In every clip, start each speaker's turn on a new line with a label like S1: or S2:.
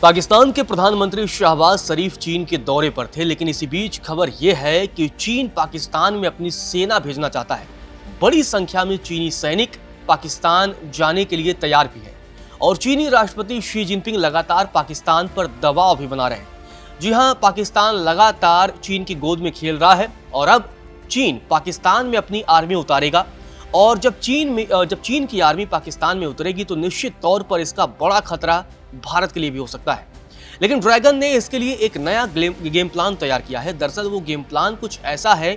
S1: पाकिस्तान के प्रधानमंत्री शहबाज शरीफ चीन के दौरे पर थे, लेकिन इसी बीच खबर यह है कि चीन पाकिस्तान में अपनी सेना भेजना चाहता है। बड़ी संख्या में चीनी सैनिक पाकिस्तान जाने के लिए तैयार भी हैं और चीनी राष्ट्रपति शी जिनपिंग लगातार पाकिस्तान पर दबाव भी बना रहे हैं। जी हां, पाकिस्तान लगातार चीन की गोद में खेल रहा है और अब चीन पाकिस्तान में अपनी आर्मी उतारेगा और जब चीन की आर्मी पाकिस्तान में उतरेगी तो निश्चित तौर पर इसका बड़ा खतरा भारत के लिए भी हो सकता है। लेकिन ड्रैगन ने इसके लिए एक नया गेम प्लान तैयार किया है। दरअसल वो गेम प्लान कुछ ऐसा है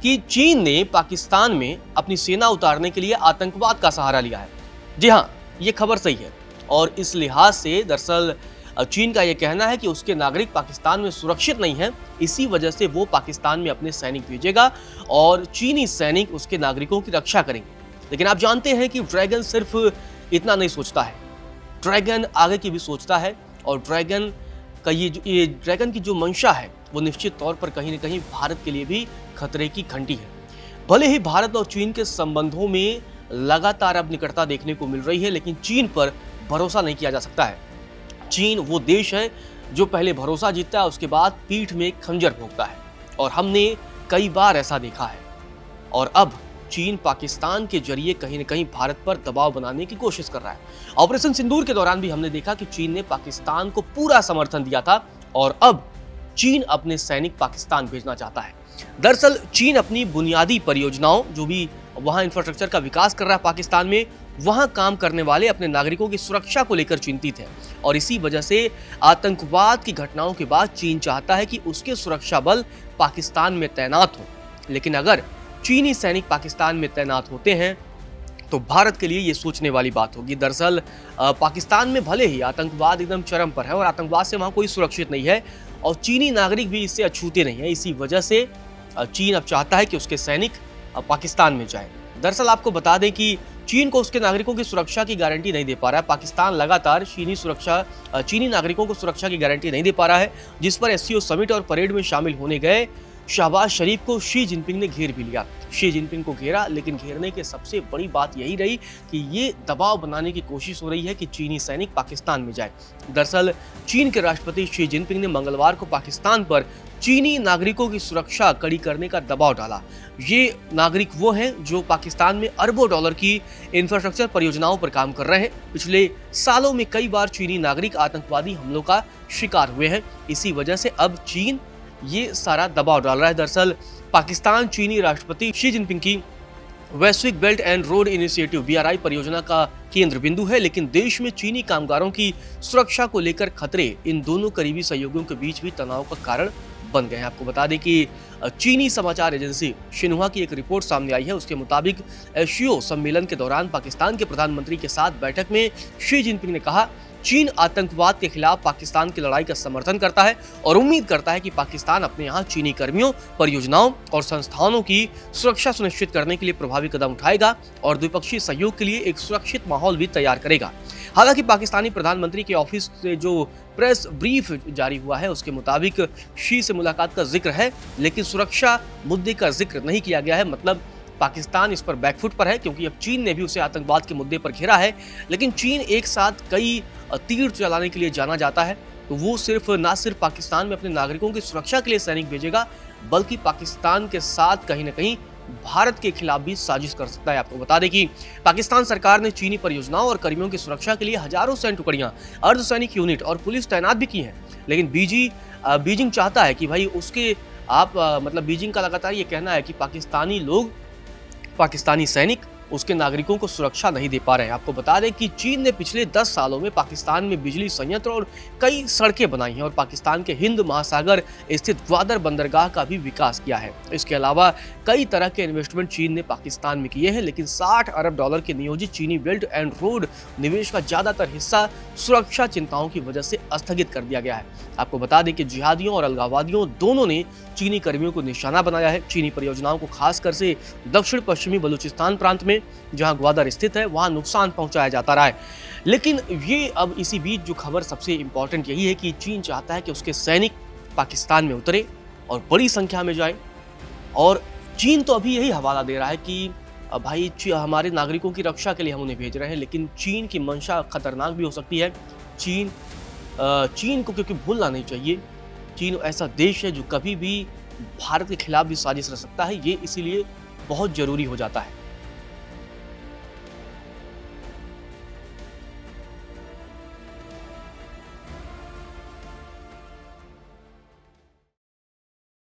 S1: कि चीन ने पाकिस्तान में अपनी सेना उतारने के लिए आतंकवाद का सहारा लिया है। जी हाँ, ये खबर सही है और इस लिहाज से दरअसल चीन का ये कहना है कि उसके नागरिक पाकिस्तान में सुरक्षित नहीं हैं, इसी वजह से वो पाकिस्तान में अपने सैनिक भेजेगा और चीनी सैनिक उसके नागरिकों की रक्षा करेंगे। लेकिन आप जानते हैं कि ड्रैगन सिर्फ इतना नहीं सोचता है, ड्रैगन आगे की भी सोचता है और ड्रैगन का ये ड्रैगन की जो मंशा है वो निश्चित तौर पर कहीं न कहीं भारत के लिए भी खतरे की घंटी है। भले ही भारत और चीन के संबंधों में लगातार अब निकटता देखने को मिल रही है, लेकिन चीन पर भरोसा नहीं किया जा सकता है। चीन वो देश है जो पहले भरोसा जीतता है, उसके बाद पीठ में खंजर भोंकता है और हमने कई बार ऐसा देखा है। और अब चीन पाकिस्तान के जरिए कहीं न कहीं भारत पर दबाव बनाने की कोशिश कर रहा है। ऑपरेशन सिंदूर के दौरान भी हमने देखा कि चीन ने पाकिस्तान को पूरा समर्थन दिया था और अब चीन अपने सैनिक पाकिस्तान भेजना चाहता है। दरअसल चीन अपनी बुनियादी परियोजनाओं, जो भी वहां इंफ्रास्ट्रक्चर का विकास कर रहा है पाकिस्तान में, वहां काम करने वाले अपने नागरिकों की सुरक्षा को लेकर चिंतित है और इसी वजह से आतंकवाद की घटनाओं के बाद चीन चाहता है कि उसके सुरक्षा बल पाकिस्तान में तैनात हो। लेकिन अगर चीनी सैनिक पाकिस्तान में तैनात होते हैं तो भारत के लिए ये सोचने वाली बात होगी। दरअसल पाकिस्तान में भले ही आतंकवाद एकदम चरम पर है और आतंकवाद से वहाँ कोई सुरक्षित नहीं है और चीनी नागरिक भी इससे अछूते नहीं है, इसी वजह से चीन अब चाहता है कि उसके सैनिक पाकिस्तान में जाए। दरअसल आपको बता दें कि चीन को उसके नागरिकों की सुरक्षा की गारंटी नहीं दे पा रहा है। पाकिस्तान लगातार चीनी नागरिकों को सुरक्षा की गारंटी नहीं दे पा रहा है, जिस पर एससीओ समिट और परेड में शामिल होने गए शहबाज शरीफ को शी जिनपिंग ने घेर भी लिया। शी जिनपिंग को घेरा, लेकिन घेरने की सबसे बड़ी बात यही रही कि ये दबाव बनाने की कोशिश हो रही है कि चीनी सैनिक पाकिस्तान में जाए। दरअसल चीन के राष्ट्रपति शी जिनपिंग ने मंगलवार को पाकिस्तान पर चीनी नागरिकों की सुरक्षा कड़ी करने का दबाव डाला। ये नागरिक वो हैं जो पाकिस्तान में अरबों डॉलर की इंफ्रास्ट्रक्चर परियोजनाओं पर काम कर रहे हैं। पिछले सालों में कई बार चीनी नागरिक आतंकवादी हमलों का शिकार हुए हैं, इसी वजह से अब चीन ये सारा दबाव डाल रहा है। दरअसल पाकिस्तान चीनी राष्ट्रपति शी जिनपिंग की वैश्विक belt and road initiative BRI परियोजना का केंद्र बिंदु है, लेकिन देश में चीनी कामगारों की सुरक्षा को लेकर खतरे इन दोनों करीबी सहयोगियों के बीच भी तनाव का कारण बन गए हैं। आपको बता दें कि चीनी समाचार एजेंसी शिन्हुआ की एक रिपोर्ट सामने आई है। उसके मुताबिक एशियो सम्मेलन के दौरान पाकिस्तान के प्रधानमंत्री के साथ बैठक में शी जिनपिंग ने कहा, चीन आतंकवाद के खिलाफ पाकिस्तान की लड़ाई का समर्थन करता है और उम्मीद करता है कि पाकिस्तान अपने यहाँ चीनी कर्मियों, परियोजनाओं और संस्थानों की सुरक्षा सुनिश्चित करने के लिए प्रभावी कदम उठाएगा और द्विपक्षीय सहयोग के लिए एक सुरक्षित माहौल भी तैयार करेगा। हालांकि पाकिस्तानी प्रधानमंत्री के ऑफिस से जो प्रेस ब्रीफ जारी हुआ है उसके मुताबिक शी से मुलाकात का जिक्र है, लेकिन सुरक्षा मुद्दे का जिक्र नहीं किया गया है। मतलब पाकिस्तान इस पर बैकफुट पर है क्योंकि अब चीन ने भी उसे आतंकवाद के मुद्दे पर घेरा है। लेकिन चीन एक साथ कई तीर चलाने के लिए जाना जाता है, तो वो ना सिर्फ पाकिस्तान में अपने नागरिकों की सुरक्षा के लिए सैनिक भेजेगा, बल्कि पाकिस्तान के साथ कहीं न कहीं भारत के खिलाफ भी साजिश कर सकता है। आपको बता दें कि पाकिस्तान सरकार ने चीनी परियोजनाओं और कर्मियों की सुरक्षा के लिए हजारों सैन्य टुकड़ियां, अर्धसैनिक यूनिट और पुलिस तैनात भी की हैं। लेकिन बीजिंग चाहता है कि भाई बीजिंग का लगातार ये कहना है कि पाकिस्तानी सैनिक उसके नागरिकों को सुरक्षा नहीं दे पा रहे हैं। आपको बता दें कि चीन ने पिछले 10 सालों में पाकिस्तान में बिजली संयंत्र और कई सड़कें बनाई हैं और पाकिस्तान के हिंद महासागर स्थित ग्वादर बंदरगाह का भी विकास किया है। इसके अलावा कई तरह के इन्वेस्टमेंट चीन ने पाकिस्तान में किए हैं, लेकिन 60 अरब डॉलर के नियोजित चीनी बेल्ट एंड रोड निवेश का ज्यादातर हिस्सा सुरक्षा चिंताओं की वजह से स्थगित कर दिया गया है। आपको बता दें कि जिहादियों और अलगाववादियों दोनों ने चीनी कर्मियों को निशाना बनाया है। चीनी परियोजनाओं को खासकर से दक्षिण पश्चिमी बलूचिस्तान प्रांत में, जहां ग्वादर स्थित है, वहां नुकसान पहुंचाया जाता रहा है। लेकिन ये अब इसी बीच जो खबर सबसे इंपॉर्टेंट यही है कि चीन चाहता है कि उसके सैनिक पाकिस्तान में उतरे और बड़ी संख्या में जाए। और चीन तो अभी यही हवाला दे रहा है कि भाई हमारे नागरिकों की रक्षा के लिए हम उन्हें भेज रहे हैं, लेकिन चीन की मंशा खतरनाक भी हो सकती है। चीन चीन को क्योंकि भूलना नहीं चाहिए। चीन ऐसा देश है जो कभी भी भारत के खिलाफ भी साजिश रच सकता है, ये इसीलिए बहुत ज़रूरी हो जाता है।